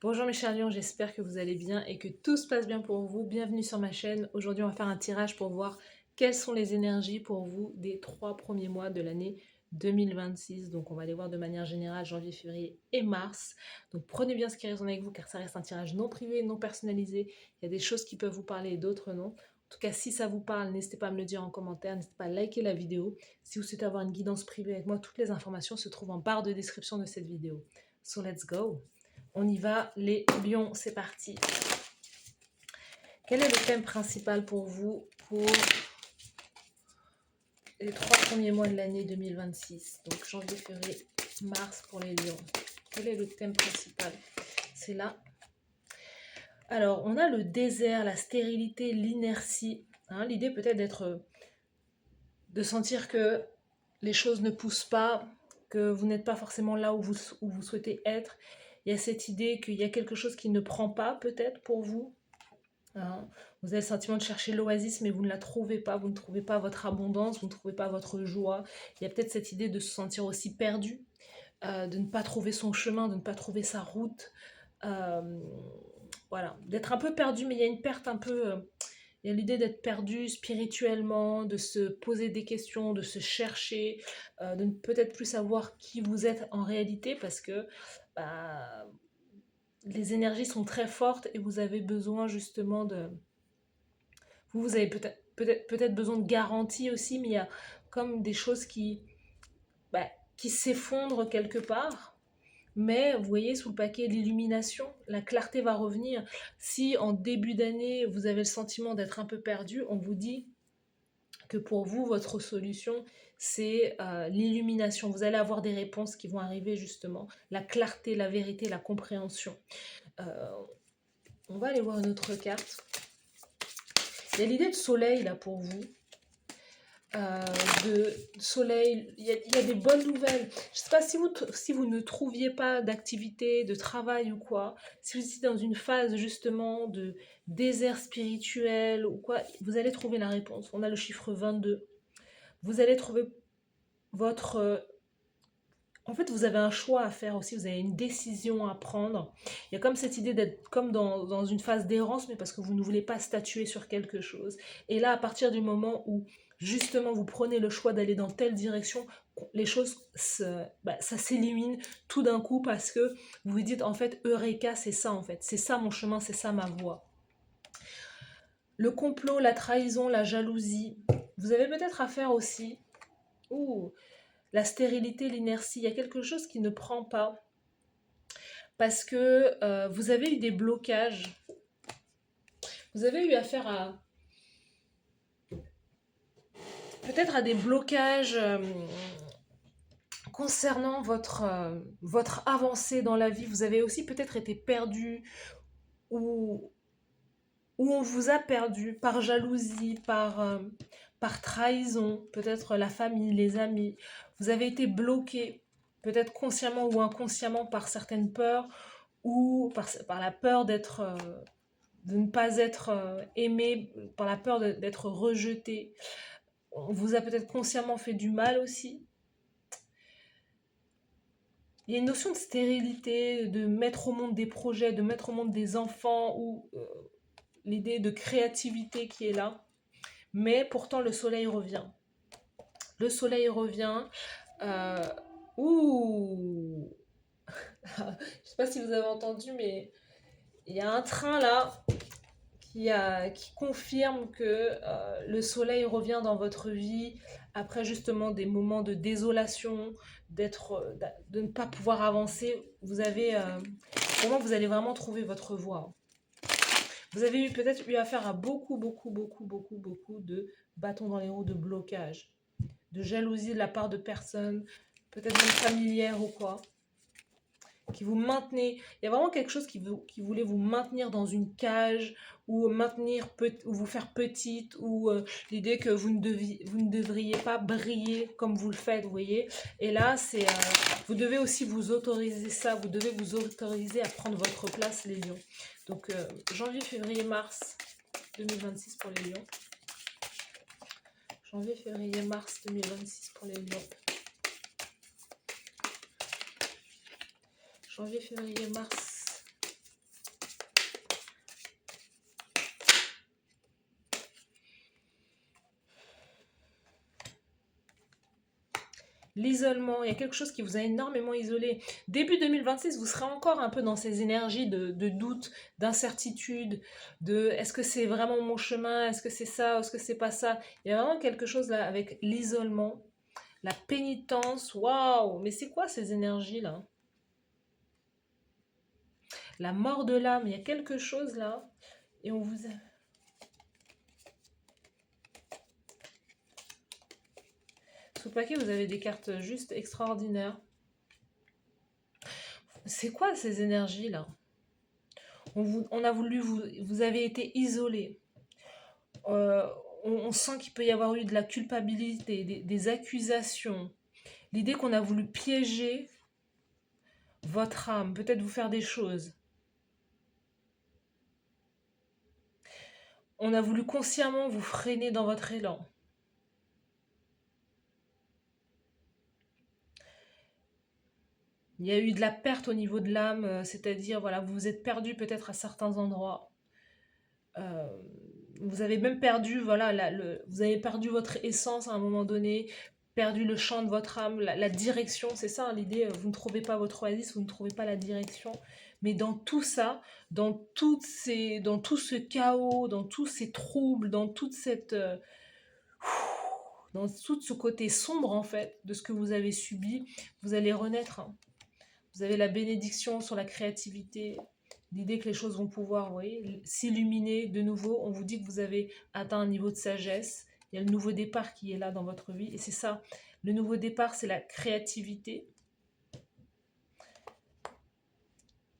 Bonjour mes chers lions, j'espère que vous allez bien et que tout se passe bien pour vous. Bienvenue sur ma chaîne. Aujourd'hui, on va faire un tirage pour voir quelles sont les énergies pour vous des 3 premiers mois de l'année 2026. Donc, on va les voir de manière générale janvier, février et mars. Donc, prenez bien ce qui résonne avec vous car ça reste un tirage non privé, non personnalisé. Il y a des choses qui peuvent vous parler et d'autres non. En tout cas, si ça vous parle, n'hésitez pas à me le dire en commentaire, n'hésitez pas à liker la vidéo. Si vous souhaitez avoir une guidance privée avec moi, toutes les informations se trouvent en barre de description de cette vidéo. So, let's go! On y va, les lions, c'est parti. Quel est le thème principal pour vous pour les 3 premiers mois de l'année 2026? Donc janvier, février, mars pour les lions. Quel est le thème principal? C'est là. Alors, on a le désert, la stérilité, l'inertie. Hein, l'idée peut-être de sentir que les choses ne poussent pas, que vous n'êtes pas forcément là où vous souhaitez être. Il y a cette idée qu'il y a quelque chose qui ne prend pas peut-être pour vous. Hein. Vous avez le sentiment de chercher l'oasis, mais vous ne la trouvez pas. Vous ne trouvez pas votre abondance, vous ne trouvez pas votre joie. Il y a peut-être cette idée de se sentir aussi perdu, de ne pas trouver son chemin, de ne pas trouver sa route. Voilà, d'être un peu perdu, mais il y a une perte un peu... il y a l'idée d'être perdu spirituellement, de se poser des questions, de se chercher, de ne peut-être plus savoir qui vous êtes en réalité, parce que... Bah, les énergies sont très fortes et vous avez besoin justement de... Vous avez peut-être besoin de garanties aussi, mais il y a comme des choses qui s'effondrent quelque part. Mais vous voyez, sous le paquet, l'illumination, la clarté va revenir. Si en début d'année, vous avez le sentiment d'être un peu perdu, on vous dit que pour vous, votre solution, c'est l'illumination. Vous allez avoir des réponses qui vont arriver justement. La clarté, la vérité, la compréhension. Euh, on va aller voir une autre carte. Il y a l'idée de soleil là pour vous. De soleil, il y a des bonnes nouvelles. Je ne sais pas si vous ne trouviez pas d'activité, de travail ou quoi, si vous étiez dans une phase justement de désert spirituel ou quoi, vous allez trouver la réponse. On a le chiffre 22. Vous allez trouver votre... En fait, vous avez un choix à faire aussi, vous avez une décision à prendre. Il y a comme cette idée d'être comme dans une phase d'errance, mais parce que vous ne voulez pas statuer sur quelque chose. Et là, à partir du moment où justement vous prenez le choix d'aller dans telle direction, les choses, ça s'élimine tout d'un coup parce que vous vous dites en fait, Eureka, c'est ça en fait. C'est ça mon chemin, c'est ça ma voie. Le complot, la trahison, la jalousie. Vous avez peut-être affaire aussi... Ouh, la stérilité, l'inertie, il y a quelque chose qui ne prend pas parce que vous avez eu des blocages. Vous avez eu affaire à peut-être à des blocages concernant votre avancée dans la vie. Vous avez aussi peut-être été perdu ou on vous a perdu par jalousie, par trahison, peut-être la famille, les amis. Vous avez été bloqué, peut-être consciemment ou inconsciemment par certaines peurs ou par la peur de ne pas être aimé, par la peur d'être rejeté. On vous a peut-être consciemment fait du mal aussi. Il y a une notion de stérilité, de mettre au monde des projets, de mettre au monde des enfants, ou l'idée de créativité qui est là. Mais pourtant, le soleil revient. Le soleil revient. Euh, ouh Je ne sais pas si vous avez entendu, mais il y a un train là qui confirme que le soleil revient dans votre vie après justement des moments de désolation, de ne pas pouvoir avancer. Pour moi, vous allez vraiment trouver votre voie. Vous avez peut-être eu affaire à beaucoup de bâtons dans les roues, de blocages, de jalousie de la part de personnes, peut-être même familières ou quoi, qui vous maintenez. Il y a vraiment quelque chose qui voulait vous maintenir dans une cage, ou ou vous faire petite, ou l'idée que vous ne devriez pas briller comme vous le faites, vous voyez. Et là, vous devez aussi vous autoriser ça, vous devez vous autoriser à prendre votre place, les lions. Donc, janvier, février, mars 2026 pour les lions. Janvier, février, mars 2026 pour les lions. Janvier, février, mars L'isolement, il y a quelque chose qui vous a énormément isolé. Début 2026, vous serez encore un peu dans ces énergies de doute, d'incertitude, de est-ce que c'est vraiment mon chemin, est-ce que c'est ça, est-ce que c'est pas ça. Il y a vraiment quelque chose là avec l'isolement, la pénitence, waouh, mais c'est quoi ces énergies-là? La mort de l'âme, il y a quelque chose là, et on vous... Sous le paquet, vous avez des cartes juste extraordinaires. C'est quoi ces énergies-là? On a voulu, vous avez été isolé. Euh, on sent qu'il peut y avoir eu de la culpabilité, des accusations. L'idée qu'on a voulu piéger votre âme, peut-être vous faire des choses. On a voulu consciemment vous freiner dans votre élan. Il y a eu de la perte au niveau de l'âme, c'est-à-dire, voilà, vous vous êtes perdu peut-être à certains endroits. Euh, vous avez même perdu, voilà, vous avez perdu votre essence à un moment donné, perdu le champ de votre âme, la direction, c'est ça hein, l'idée, vous ne trouvez pas votre oasis, vous ne trouvez pas la direction. Mais dans tout ça, dans tout ce chaos, dans tous ces troubles, dans tout ce côté sombre en fait de ce que vous avez subi, vous allez renaître. Hein. Vous avez la bénédiction sur la créativité, l'idée que les choses vont pouvoir, vous voyez, s'illuminer de nouveau. On vous dit que vous avez atteint un niveau de sagesse. Il y a le nouveau départ qui est là dans votre vie. Et c'est ça, le nouveau départ, c'est la créativité.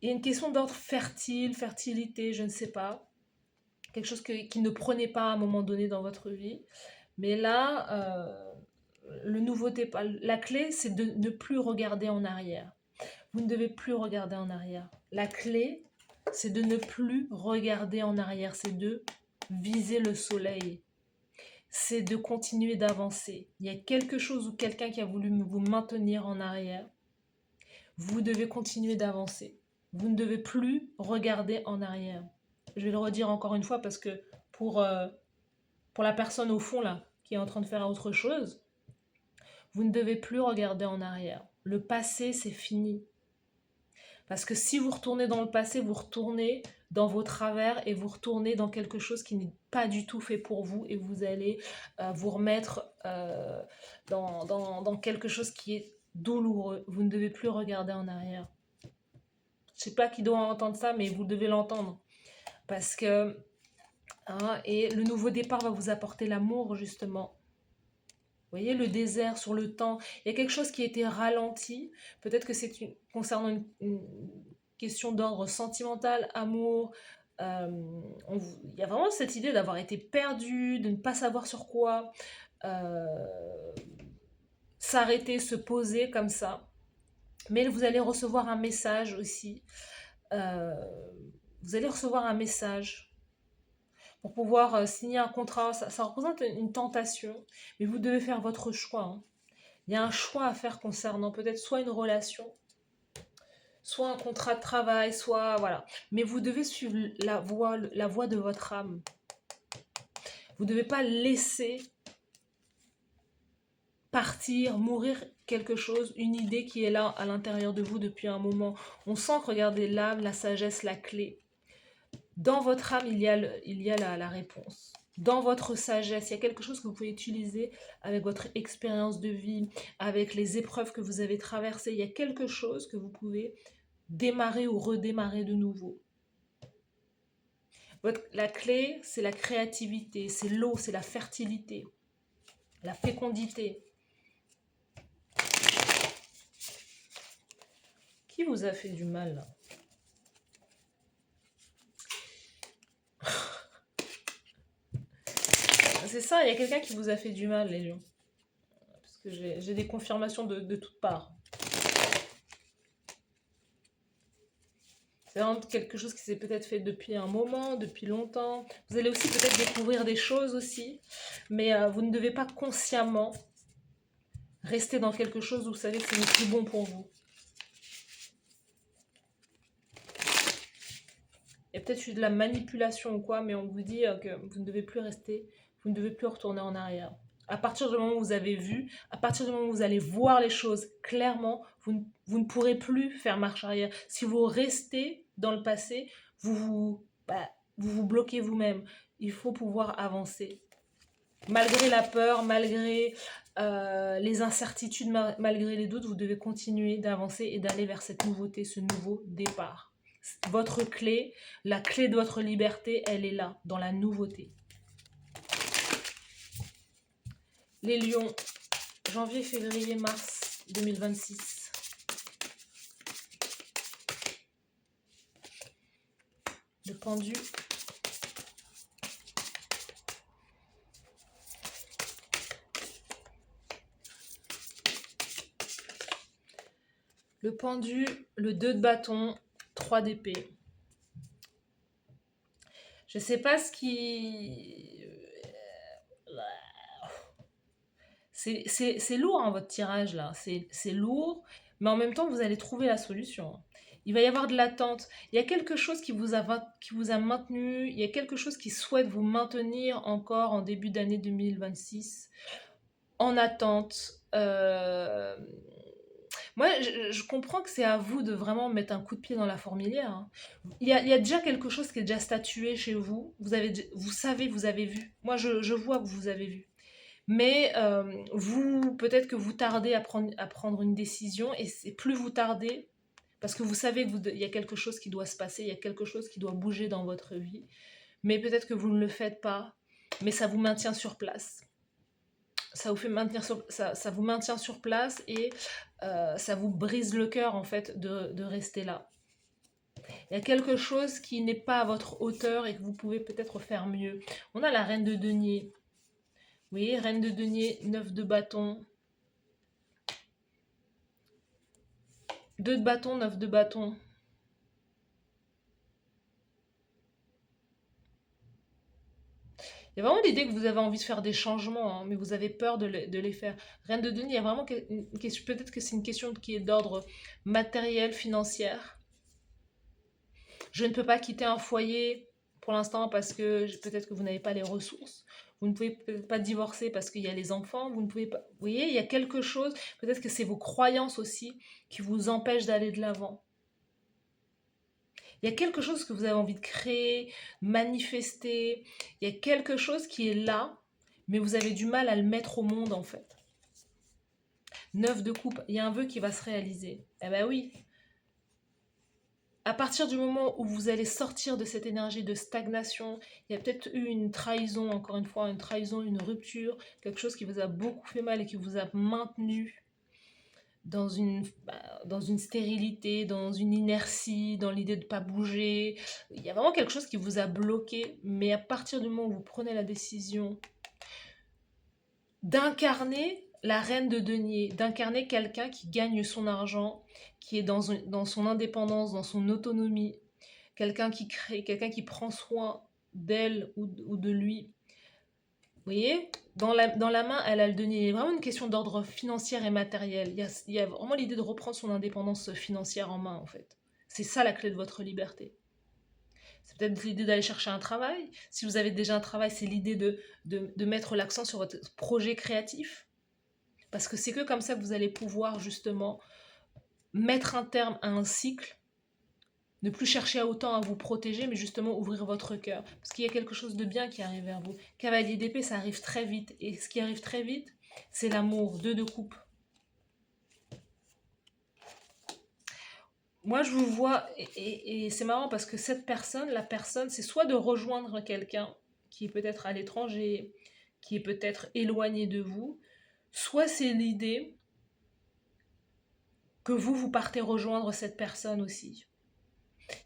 Il y a une question d'ordre fertile, fertilité, je ne sais pas. Quelque chose qui ne prenait pas à un moment donné dans votre vie. Mais là, le nouveau départ, la clé, c'est de ne plus regarder en arrière. Vous ne devez plus regarder en arrière. La clé, c'est de ne plus regarder en arrière, c'est de viser le soleil, c'est de continuer d'avancer. Il y a quelque chose ou quelqu'un qui a voulu vous maintenir en arrière. Vous devez continuer d'avancer. Vous ne devez plus regarder en arrière. Je vais le redire encore une fois parce que pour la personne au fond là, qui est en train de faire autre chose, vous ne devez plus regarder en arrière. Le passé, c'est fini. Parce que si vous retournez dans le passé, vous retournez dans vos travers et vous retournez dans quelque chose qui n'est pas du tout fait pour vous et vous allez vous remettre dans quelque chose qui est douloureux. Vous ne devez plus regarder en arrière. Je ne sais pas qui doit entendre ça, mais vous devez l'entendre. Parce que, hein, et le nouveau départ va vous apporter l'amour, justement. Vous voyez, le désert sur le temps. Il y a quelque chose qui a été ralenti. Peut-être que c'est concernant une question d'ordre sentimental, amour. Il y a vraiment cette idée d'avoir été perdu, de ne pas savoir sur quoi. S'arrêter, se poser comme ça. Mais vous allez recevoir un message aussi. Euh, vous allez recevoir un message pour pouvoir signer un contrat. Ça représente une tentation, mais vous devez faire votre choix. Hein. Il y a un choix à faire concernant peut-être soit une relation, soit un contrat de travail, soit voilà. Mais vous devez suivre la voie de votre âme. Vous ne devez pas laisser partir, mourir quelque chose, une idée qui est là à l'intérieur de vous depuis un moment. On sent que, regardez, l'âme, la sagesse, la clé. Dans votre âme, il y a la réponse. Dans votre sagesse, il y a quelque chose que vous pouvez utiliser avec votre expérience de vie, avec les épreuves que vous avez traversées. Il y a quelque chose que vous pouvez démarrer ou redémarrer de nouveau. La clé, c'est la créativité, c'est l'eau, c'est la fertilité, la fécondité. Qui vous a fait du mal là? C'est ça, il y a quelqu'un qui vous a fait du mal, les lions. Parce que j'ai des confirmations de toutes parts. C'est vraiment quelque chose qui s'est peut-être fait depuis un moment, depuis longtemps. Vous allez aussi peut-être découvrir des choses aussi. Mais vous ne devez pas consciemment rester dans quelque chose où vous savez que ce n'est plus bon pour vous. Il y a peut-être eu de la manipulation ou quoi, mais on vous dit que vous ne devez plus rester, vous ne devez plus retourner en arrière. À partir du moment où vous avez vu, à partir du moment où vous allez voir les choses clairement, vous ne pourrez plus faire marche arrière. Si vous restez dans le passé, vous vous bloquez vous-même. Il faut pouvoir avancer. Malgré la peur, malgré les incertitudes, malgré les doutes, vous devez continuer d'avancer et d'aller vers cette nouveauté, ce nouveau départ. Votre clé, la clé de votre liberté, elle est là, dans la nouveauté. Les lions, janvier, février, mars 2026. Le pendu. Le pendu, le 2 de bâton, 3 d'épée. Je sais pas ce qui... C'est lourd, hein, votre tirage, là. C'est lourd, mais en même temps, vous allez trouver la solution. Il va y avoir de l'attente. Il y a quelque chose qui vous a maintenu. Il y a quelque chose qui souhaite vous maintenir encore en début d'année 2026 en attente. Moi, je comprends que c'est à vous de vraiment mettre un coup de pied dans la fourmilière, hein. Il y a déjà quelque chose qui est déjà statué chez vous. Vous savez, vous avez vu. Moi, je vois que vous avez vu. Mais vous, peut-être que vous tardez à prendre une décision, et c'est plus vous tardez, parce que vous savez qu'il y a quelque chose qui doit se passer, il y a quelque chose qui doit bouger dans votre vie, mais peut-être que vous ne le faites pas, mais ça vous maintient sur place. Ça vous maintient sur place, et ça vous brise le cœur, en fait, de rester là. Il y a quelque chose qui n'est pas à votre hauteur et que vous pouvez peut-être faire mieux. On a la reine de denier. Oui, reine de denier, 9 de bâton. 2 de bâton, 9 de bâton. Il y a vraiment l'idée que vous avez envie de faire des changements, hein, mais vous avez peur de les faire. Reine de denier, il y a vraiment une question, peut-être que c'est une question qui est d'ordre matériel, financière. Je ne peux pas quitter un foyer pour l'instant parce que peut-être que vous n'avez pas les ressources. Vous ne pouvez peut-être pas divorcer parce qu'il y a les enfants. Vous ne pouvez pas. Vous voyez, il y a quelque chose. Peut-être que c'est vos croyances aussi qui vous empêchent d'aller de l'avant. Il y a quelque chose que vous avez envie de créer, manifester. Il y a quelque chose qui est là, mais vous avez du mal à le mettre au monde, en fait. 9 de coupe, il y a un vœu qui va se réaliser. Eh ben oui. À partir du moment où vous allez sortir de cette énergie de stagnation, il y a peut-être eu une trahison, encore une fois, une trahison, une rupture, quelque chose qui vous a beaucoup fait mal et qui vous a maintenu dans une stérilité, dans une inertie, dans l'idée de ne pas bouger. Il y a vraiment quelque chose qui vous a bloqué, mais à partir du moment où vous prenez la décision d'incarner la reine de denier, d'incarner quelqu'un qui gagne son argent, qui est dans son indépendance, dans son autonomie, quelqu'un qui crée, quelqu'un qui prend soin d'elle ou de lui. Vous voyez, dans la main, elle a le denier. Il y a vraiment une question d'ordre financier et matériel. Il y a vraiment l'idée de reprendre son indépendance financière en main, en fait. C'est ça la clé de votre liberté. C'est peut-être l'idée d'aller chercher un travail. Si vous avez déjà un travail, c'est l'idée de mettre l'accent sur votre projet créatif. Parce que c'est que comme ça que vous allez pouvoir justement mettre un terme à un cycle, ne plus chercher à autant à vous protéger, mais justement ouvrir votre cœur. Parce qu'il y a quelque chose de bien qui arrive vers vous. Cavalier d'épée, ça arrive très vite. Et ce qui arrive très vite, c'est l'amour. 2 de coupe. Moi, je vous vois, et c'est marrant parce que cette personne, la personne, c'est soit de rejoindre quelqu'un qui est peut-être à l'étranger, qui est peut-être éloigné de vous, soit c'est l'idée que vous partez rejoindre cette personne aussi.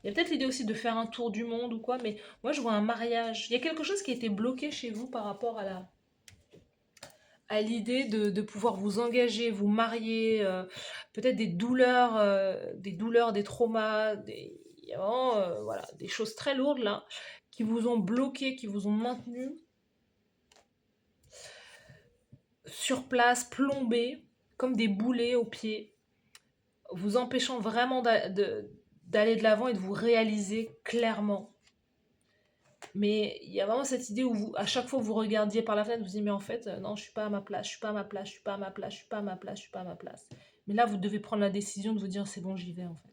Il y a peut-être l'idée aussi de faire un tour du monde ou quoi, mais moi je vois un mariage. Il y a quelque chose qui a été bloqué chez vous par rapport à l'idée de pouvoir vous engager, vous marier, peut-être des douleurs, des traumas, il y a vraiment, voilà, des choses très lourdes là, qui vous ont bloqué, qui vous ont maintenu sur place, plombé, comme des boulets aux pieds, vous empêchant vraiment d'aller de l'avant et de vous réaliser clairement. Mais il y a vraiment cette idée où vous, à chaque fois que vous regardiez par la fenêtre, vous dites, mais en fait, non, je suis pas à ma place, je suis pas à ma place, je suis pas à ma place, je suis pas à ma place, je suis pas à ma place. Mais là, vous devez prendre la décision de vous dire, c'est bon, j'y vais en fait.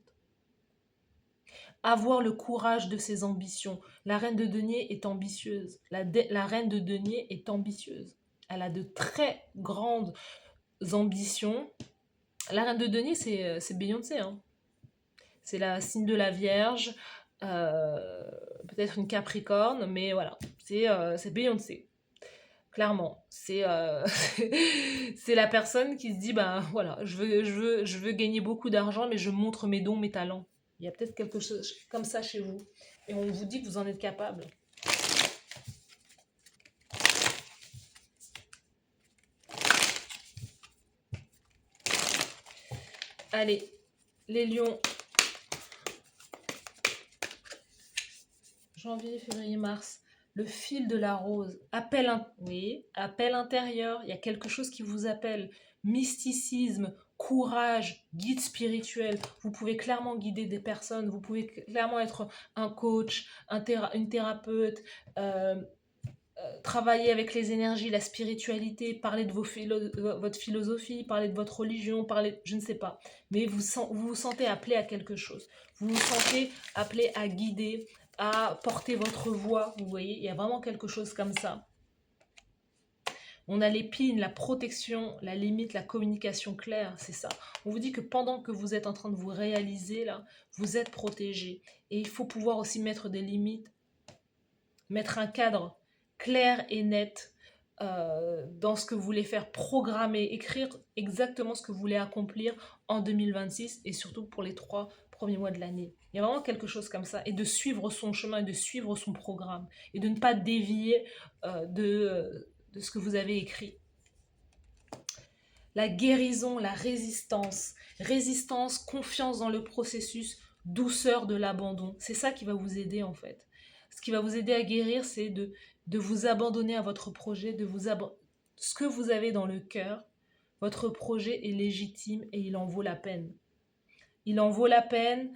Avoir le courage de ses ambitions. La reine de denier est ambitieuse. La reine de denier est ambitieuse. Elle a de très grandes ambitions. La reine de denier, c'est Beyoncé, hein. C'est la signe de la Vierge, peut-être une Capricorne, mais voilà, c'est Beyoncé. Clairement, c'est la personne qui se dit, ben voilà, je veux gagner beaucoup d'argent, mais je montre mes dons, mes talents. Il y a peut-être quelque chose comme ça chez vous. Et on vous dit que vous en êtes capable. Allez, les lions, janvier, février, mars. Le fil de la rose. Oui, appel intérieur. Il y a quelque chose qui vous appelle. Mysticisme, courage, guide spirituel. Vous pouvez clairement guider des personnes. Vous pouvez clairement être un coach, une thérapeute. Travailler avec les énergies, la spiritualité, parler de votre philosophie, parler de votre religion, parler, je ne sais pas. Mais vous vous sentez appelé à quelque chose. Vous vous sentez appelé à guider, à porter votre voix. Vous voyez, il y a vraiment quelque chose comme ça. On a l'épine, la protection, la limite, la communication claire, c'est ça. On vous dit que pendant que vous êtes en train de vous réaliser, là, vous êtes protégé. Et il faut pouvoir aussi mettre des limites, mettre un cadre clair et net dans ce que vous voulez faire, programmer, écrire exactement ce que vous voulez accomplir en 2026 et surtout pour les 3 premiers mois de l'année. Il y a vraiment quelque chose comme ça et de suivre son chemin et de suivre son programme et de ne pas dévier de ce que vous avez écrit. La guérison, la résistance. Résistance, confiance dans le processus, douceur de l'abandon. C'est ça qui va vous aider en fait. Ce qui va vous aider à guérir, c'est de vous abandonner à votre projet, ce que vous avez dans le cœur. Votre projet est légitime et il en vaut la peine. Il en vaut la peine.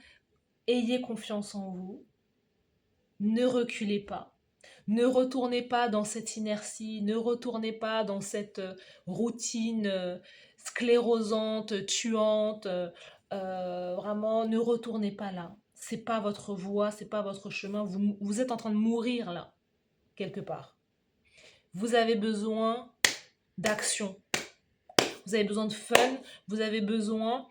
Ayez confiance en vous. Ne reculez pas. Ne retournez pas dans cette inertie, ne retournez pas dans cette routine sclérosante, tuante. Vraiment, ne retournez pas là. C'est pas votre voie, c'est pas votre chemin. Vous êtes en train de mourir là, quelque part. Vous avez besoin d'action. Vous avez besoin de fun. Vous avez besoin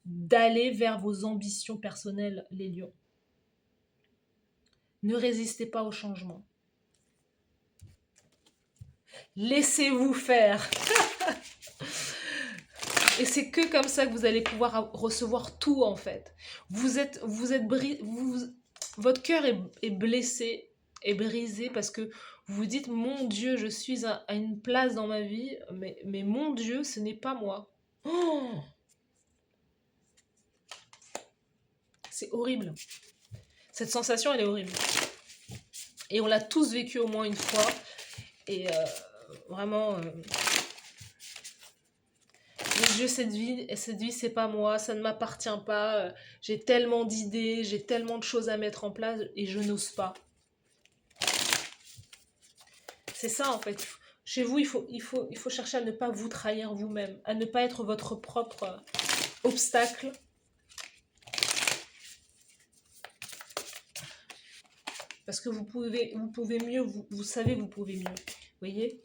d'aller vers vos ambitions personnelles, les lions. Ne résistez pas au changement. Laissez-vous faire. Et c'est que comme ça que vous allez pouvoir recevoir tout en fait. Votre cœur est blessé, est brisé parce que vous vous dites, mon Dieu, je suis à une place dans ma vie, mais mon Dieu, ce n'est pas moi. Oh, c'est horrible. Cette sensation, elle est horrible. Et on l'a tous vécu au moins une fois. Et vraiment... Mon Dieu, cette vie, c'est pas moi, ça ne m'appartient pas. J'ai tellement d'idées, j'ai tellement de choses à mettre en place et je n'ose pas. C'est ça en fait. Chez vous, il faut chercher à ne pas vous trahir vous-même, à ne pas être votre propre obstacle. Parce que vous pouvez mieux, vous savez, vous pouvez mieux. Vous voyez,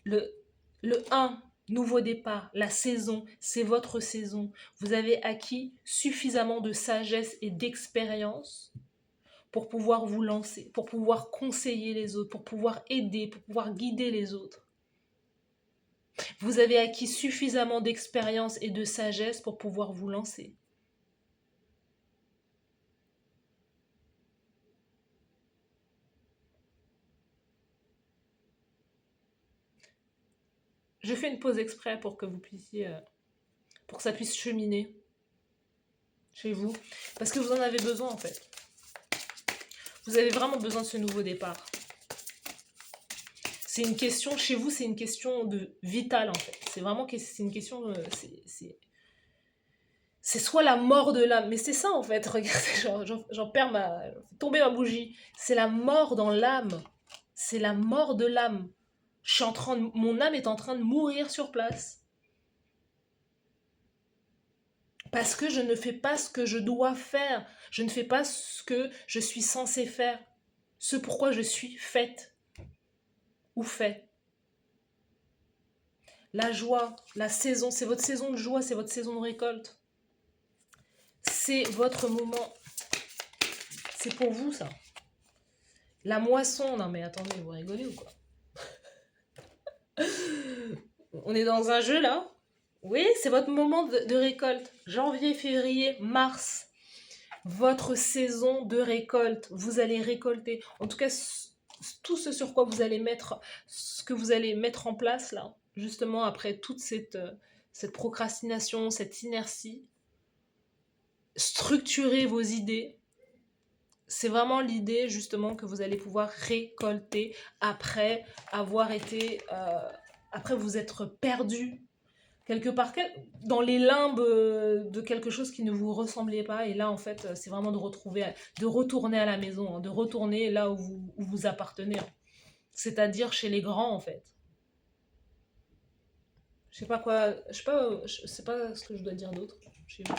le 1, nouveau départ, la saison, c'est votre saison. Vous avez acquis suffisamment de sagesse et d'expérience pour pouvoir vous lancer, pour pouvoir conseiller les autres, pour pouvoir aider, pour pouvoir guider les autres. Vous avez acquis suffisamment d'expérience et de sagesse pour pouvoir vous lancer. Je fais une pause exprès pour que vous puissiez, pour que ça puisse cheminer chez vous, parce que vous en avez besoin en fait. Vous avez vraiment besoin de ce nouveau départ. C'est une question, chez vous, c'est une question de vitale en fait. C'est vraiment une question, C'est soit la mort de l'âme, mais c'est ça en fait, regardez, j'en perds tomber ma bougie. C'est la mort dans l'âme. C'est la mort de l'âme. Mon âme est en train de mourir sur place. Parce que je ne fais pas ce que je dois faire. Je ne fais pas ce que je suis censée faire. Ce pourquoi je suis faite ou fait. La joie, la saison, c'est votre saison de joie, c'est votre saison de récolte. C'est votre moment. C'est pour vous ça. La moisson, non mais attendez, vous rigolez ou quoi? On est dans un jeu là. Oui, c'est votre moment de récolte. Janvier, février, mars. Votre saison de récolte. Vous allez récolter. En tout cas, tout ce sur quoi vous allez mettre, ce que vous allez mettre en place là, justement après toute cette procrastination, cette inertie. Structurer vos idées. C'est vraiment l'idée justement que vous allez pouvoir récolter après avoir été, après vous être perdu quelque part dans les limbes de quelque chose qui ne vous ressemblait pas. Et là en fait c'est vraiment de retourner à la maison, hein, de retourner là où vous appartenez, hein. C'est-à-dire chez les grands en fait. Je sais pas quoi, je sais pas ce que je dois dire d'autre chez vous.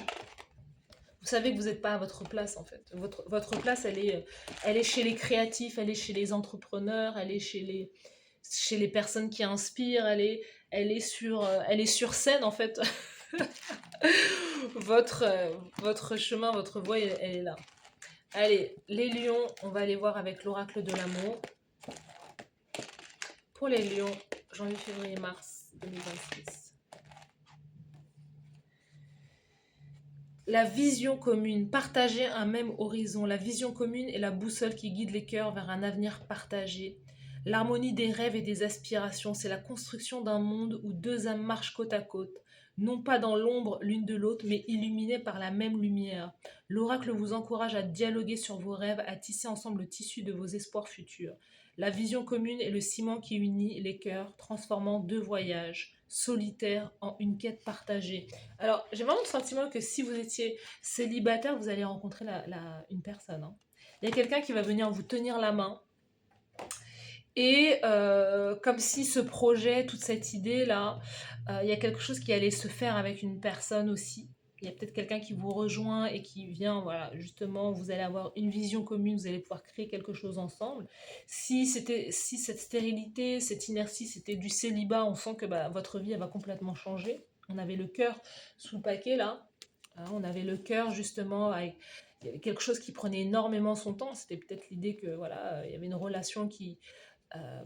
Vous savez que vous n'êtes pas à votre place en fait. Votre place, elle est chez les créatifs, elle est chez les entrepreneurs, elle est chez les personnes qui inspirent, elle est sur scène en fait. Votre chemin, votre voie, elle est là. Allez, les lions, on va aller voir avec l'oracle de l'amour. Pour les lions, janvier, février, mars 2026. La vision commune, partager un même horizon. La vision commune est la boussole qui guide les cœurs vers un avenir partagé. L'harmonie des rêves et des aspirations, c'est la construction d'un monde où deux âmes marchent côte à côte, non pas dans l'ombre l'une de l'autre, mais illuminées par la même lumière. L'oracle vous encourage à dialoguer sur vos rêves, à tisser ensemble le tissu de vos espoirs futurs. La vision commune est le ciment qui unit les cœurs, transformant deux voyages solitaires en une quête partagée. Alors, j'ai vraiment le sentiment que si vous étiez célibataire, vous allez rencontrer une personne, hein. Il y a quelqu'un qui va venir vous tenir la main. Et comme si ce projet, toute cette idée-là, il y a quelque chose qui allait se faire avec une personne aussi. Il y a peut-être quelqu'un qui vous rejoint et qui vient, voilà, justement, vous allez avoir une vision commune, vous allez pouvoir créer quelque chose ensemble. Si cette stérilité, cette inertie, c'était du célibat, on sent que votre vie, elle va complètement changer. On avait le cœur sous le paquet, là. Hein, on avait le cœur, justement, avec il y avait quelque chose qui prenait énormément son temps. C'était peut-être l'idée que, voilà, il y avait une relation euh,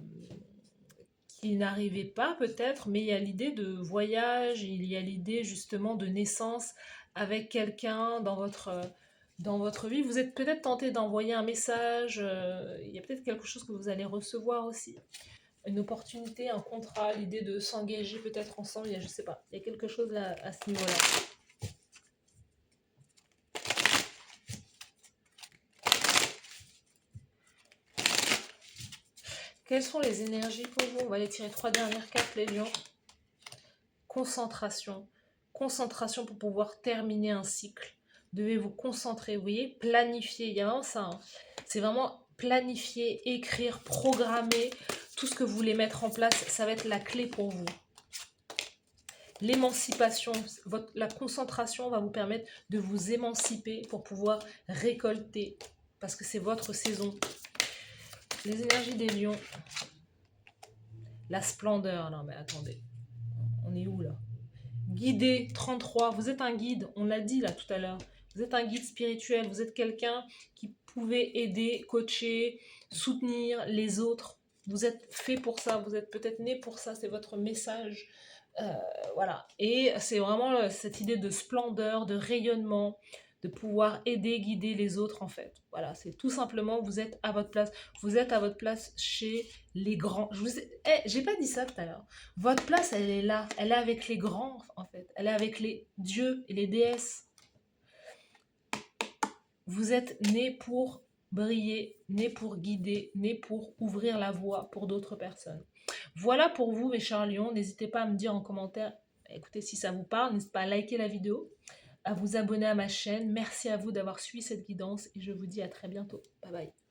qui n'arrivait pas peut-être, mais il y a l'idée de voyage, il y a l'idée justement de naissance avec quelqu'un dans votre vie. Vous êtes peut-être tenté d'envoyer un message, il y a peut-être quelque chose que vous allez recevoir aussi. Une opportunité, un contrat, l'idée de s'engager peut-être ensemble, je sais pas, il y a quelque chose là, à ce niveau-là. Quelles sont les énergies pour vous? On va aller tirer 3 dernières cartes, les lions. Concentration. Concentration pour pouvoir terminer un cycle. Devez vous concentrer, vous voyez, planifier. Il y a vraiment ça, hein. C'est vraiment planifier, écrire, programmer. Tout ce que vous voulez mettre en place, ça va être la clé pour vous. L'émancipation, la concentration va vous permettre de vous émanciper pour pouvoir récolter. Parce que c'est votre saison. Les énergies des lions. La splendeur. Non mais attendez. On est où là? Guidé, 33. Vous êtes un guide. On l'a dit là tout à l'heure. Vous êtes un guide spirituel. Vous êtes quelqu'un qui pouvait aider, coacher, soutenir les autres. Vous êtes fait pour ça. Vous êtes peut-être né pour ça. C'est votre message. Voilà. Et c'est vraiment cette idée de splendeur, de rayonnement, de pouvoir aider, guider les autres en fait. Voilà, c'est tout simplement, vous êtes à votre place. Vous êtes à votre place chez les grands. J'ai pas dit ça tout à l'heure. Votre place, elle est là. Elle est avec les grands en fait. Elle est avec les dieux et les déesses. Vous êtes né pour briller, né pour guider, né pour ouvrir la voie pour d'autres personnes. Voilà pour vous mes chers lions. N'hésitez pas à me dire en commentaire, écoutez, si ça vous parle, n'hésitez pas à liker la vidéo, à vous abonner à ma chaîne. Merci à vous d'avoir suivi cette guidance et je vous dis à très bientôt. Bye bye.